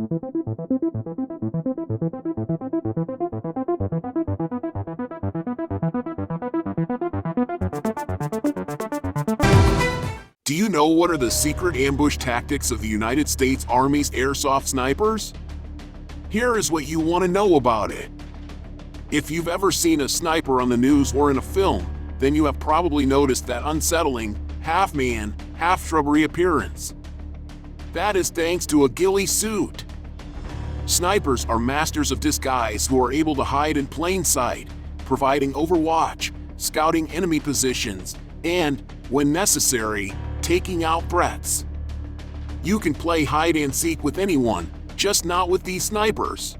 Do you know what are the secret ambush tactics of the United States Army's airsoft snipers? Here is what you want to know about it. If you've ever seen a sniper on the news or in a film, then you have probably noticed that unsettling, half-man, half-shrubbery appearance. That is thanks to a ghillie suit. Snipers are masters of disguise who are able to hide in plain sight, providing overwatch, scouting enemy positions, and, when necessary, taking out threats. You can play hide and seek with anyone, just not with these snipers.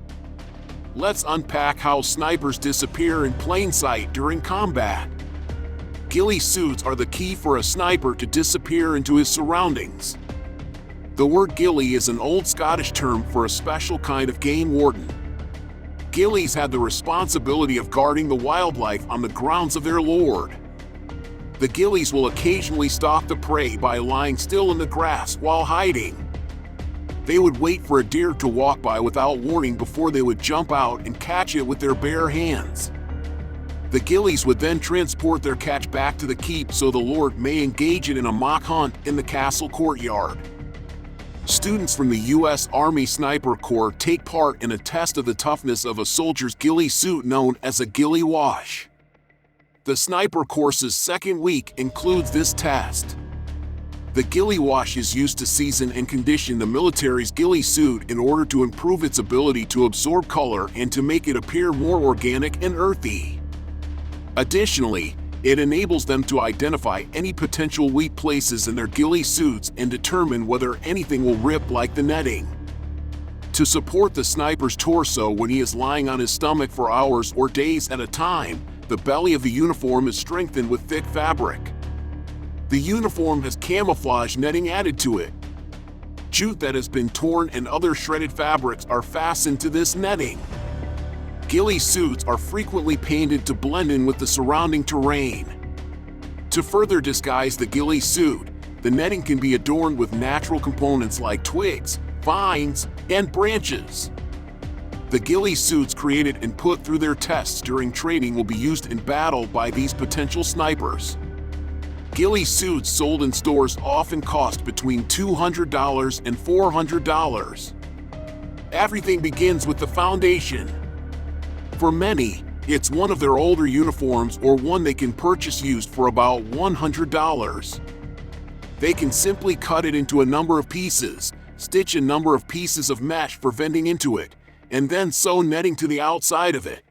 Let's unpack how snipers disappear in plain sight during combat. Ghillie suits are the key for a sniper to disappear into his surroundings. The word ghillie is an old Scottish term for a special kind of game warden. Ghillies had the responsibility of guarding the wildlife on the grounds of their lord. The ghillies will occasionally stalk the prey by lying still in the grass while hiding. They would wait for a deer to walk by without warning before they would jump out and catch it with their bare hands. The ghillies would then transport their catch back to the keep so the lord may engage it in a mock hunt in the castle courtyard. Students from the U.S. Army Sniper Corps take part in a test of the toughness of a soldier's ghillie suit known as a ghillie wash. The sniper course's second week includes this test. The ghillie wash is used to season and condition the military's ghillie suit in order to improve its ability to absorb color and to make it appear more organic and earthy. Additionally, it enables them to identify any potential weak places in their ghillie suits and determine whether anything will rip like the netting. To support the sniper's torso when he is lying on his stomach for hours or days at a time, the belly of the uniform is strengthened with thick fabric. The uniform has camouflage netting added to it. Jute that has been torn and other shredded fabrics are fastened to this netting. Ghillie suits are frequently painted to blend in with the surrounding terrain. To further disguise the ghillie suit, the netting can be adorned with natural components like twigs, vines, and branches. The ghillie suits created and put through their tests during training will be used in battle by these potential snipers. Ghillie suits sold in stores often cost between $200 and $400. Everything begins with the foundation. For many, it's one of their older uniforms or one they can purchase used for about $100. They can simply cut it into a number of pieces, stitch a number of pieces of mesh for venting into it, and then sew netting to the outside of it.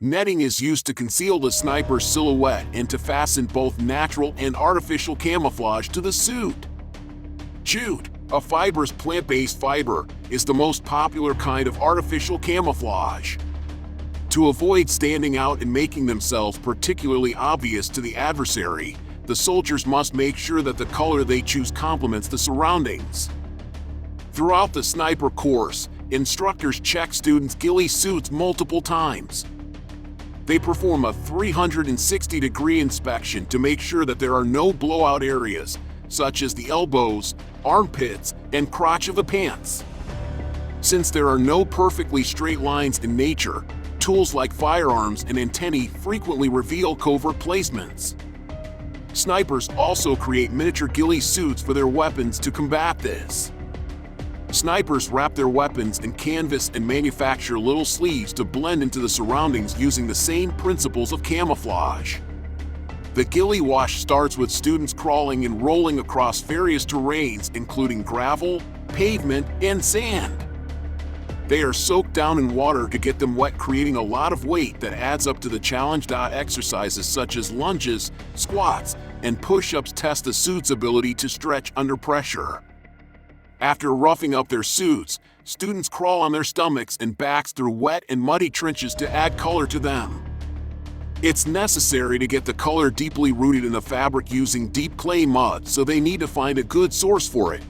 Netting is used to conceal the sniper's silhouette and to fasten both natural and artificial camouflage to the suit. Jute, a fibrous plant-based fiber, is the most popular kind of artificial camouflage. To avoid standing out and making themselves particularly obvious to the adversary, the soldiers must make sure that the color they choose complements the surroundings. Throughout the sniper course, instructors check students' ghillie suits multiple times. They perform a 360-degree inspection to make sure that there are no blowout areas, such as the elbows, armpits, and crotch of the pants. Since there are no perfectly straight lines in nature, tools like firearms and antennae frequently reveal covert placements. Snipers also create miniature ghillie suits for their weapons to combat this. Snipers wrap their weapons in canvas and manufacture little sleeves to blend into the surroundings using the same principles of camouflage. The ghillie wash starts with students crawling and rolling across various terrains including gravel, pavement, and sand. They are soaked down in water to get them wet, creating a lot of weight that adds up to the challenge. Exercises such as lunges, squats, and push-ups test the suit's ability to stretch under pressure. After roughing up their suits, students crawl on their stomachs and backs through wet and muddy trenches to add color to them. It's necessary to get the color deeply rooted in the fabric using deep clay mud, so they need to find a good source for it.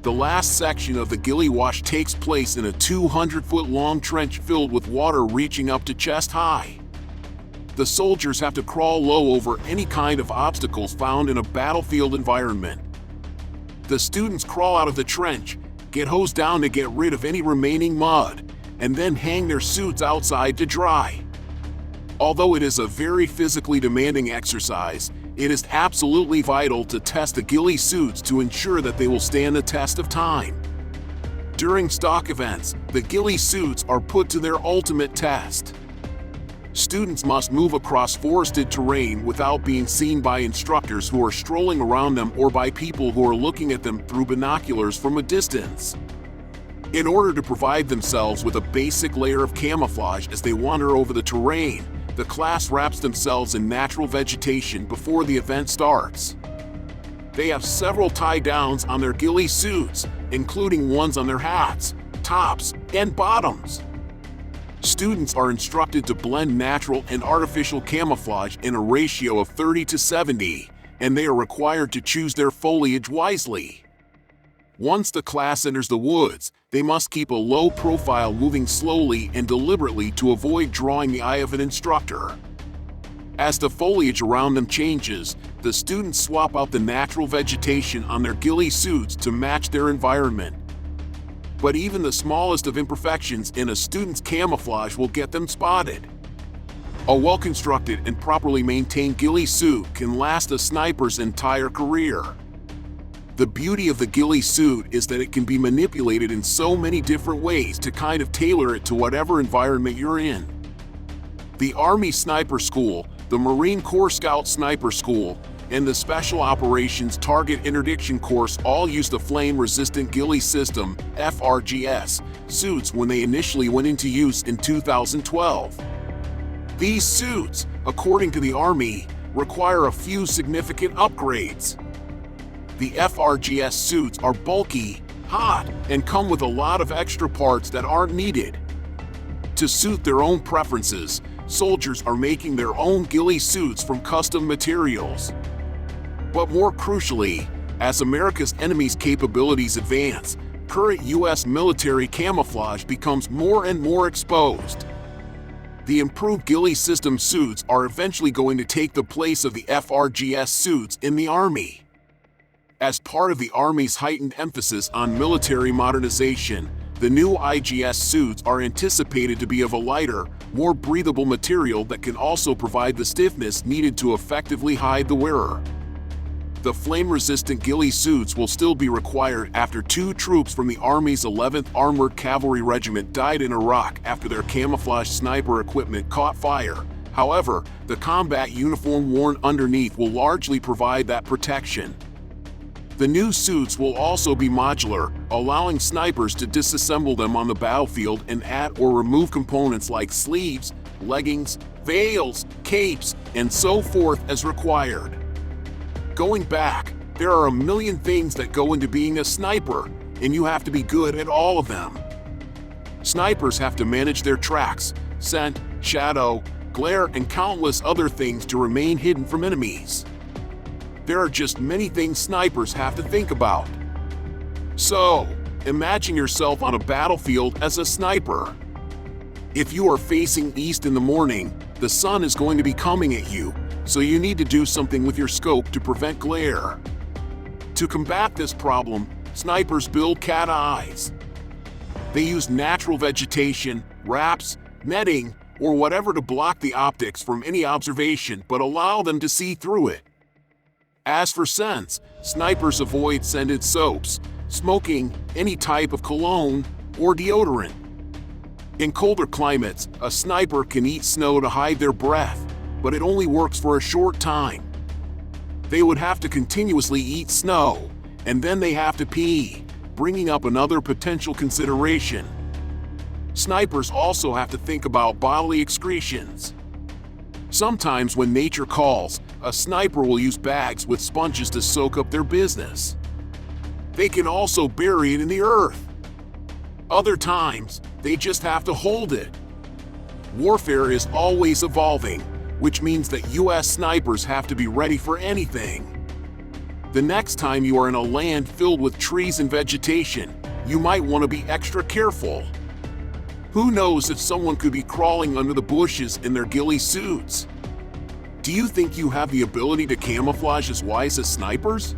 The last section of the ghillie wash takes place in a 200-foot-long trench filled with water reaching up to chest high. The soldiers have to crawl low over any kind of obstacles found in a battlefield environment. The students crawl out of the trench, get hosed down to get rid of any remaining mud, and then hang their suits outside to dry. Although it is a very physically demanding exercise, it is absolutely vital to test the ghillie suits to ensure that they will stand the test of time. During stalk events, the ghillie suits are put to their ultimate test. Students must move across forested terrain without being seen by instructors who are strolling around them or by people who are looking at them through binoculars from a distance. In order to provide themselves with a basic layer of camouflage as they wander over the terrain, the class wraps themselves in natural vegetation before the event starts. They have several tie-downs on their ghillie suits, including ones on their hats, tops, and bottoms. Students are instructed to blend natural and artificial camouflage in a ratio of 30:70, and they are required to choose their foliage wisely. Once the class enters the woods, they must keep a low profile, moving slowly and deliberately to avoid drawing the eye of an instructor. As the foliage around them changes, the students swap out the natural vegetation on their ghillie suits to match their environment. But even the smallest of imperfections in a student's camouflage will get them spotted. A well-constructed and properly maintained ghillie suit can last a sniper's entire career. The beauty of the ghillie suit is that it can be manipulated in so many different ways to kind of tailor it to whatever environment you're in. The Army Sniper School, the Marine Corps Scout Sniper School, and the Special Operations Target Interdiction Course all used the flame-resistant ghillie system, FRGS, suits when they initially went into use in 2012. These suits, according to the Army, require a few significant upgrades. The FRGS suits are bulky, hot, and come with a lot of extra parts that aren't needed. To suit their own preferences, soldiers are making their own ghillie suits from custom materials. But more crucially, as America's enemies' capabilities advance, current U.S. military camouflage becomes more and more exposed. The improved ghillie system suits are eventually going to take the place of the FRGS suits in the Army. As part of the Army's heightened emphasis on military modernization, the new IGS suits are anticipated to be of a lighter, more breathable material that can also provide the stiffness needed to effectively hide the wearer. The flame-resistant ghillie suits will still be required after 2 troops from the Army's 11th Armored Cavalry Regiment died in Iraq after their camouflage sniper equipment caught fire. However, the combat uniform worn underneath will largely provide that protection. The new suits will also be modular, allowing snipers to disassemble them on the battlefield and add or remove components like sleeves, leggings, veils, capes, and so forth as required. Going back, there are a million things that go into being a sniper, and you have to be good at all of them. Snipers have to manage their tracks, scent, shadow, glare, and countless other things to remain hidden from enemies. There are just many things snipers have to think about. So, imagine yourself on a battlefield as a sniper. If you are facing east in the morning, the sun is going to be coming at you, so you need to do something with your scope to prevent glare. To combat this problem, snipers build cat eyes. They use natural vegetation, wraps, netting, or whatever to block the optics from any observation but allow them to see through it. As for scents, snipers avoid scented soaps, smoking, any type of cologne, or deodorant. In colder climates, a sniper can eat snow to hide their breath, but it only works for a short time. They would have to continuously eat snow, and then they have to pee, bringing up another potential consideration. Snipers also have to think about bodily excretions. Sometimes when nature calls, a sniper will use bags with sponges to soak up their business. They can also bury it in the earth. Other times, they just have to hold it. Warfare is always evolving, which means that US snipers have to be ready for anything. The next time you are in a land filled with trees and vegetation, you might want to be extra careful. Who knows if someone could be crawling under the bushes in their ghillie suits? Do you think you have the ability to camouflage as wise as snipers?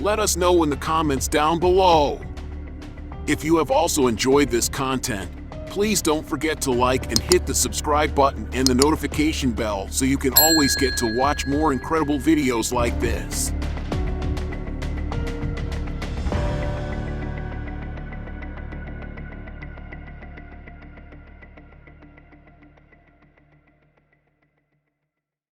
Let us know in the comments down below. If you have also enjoyed this content, please don't forget to like and hit the subscribe button and the notification bell so you can always get to watch more incredible videos like this.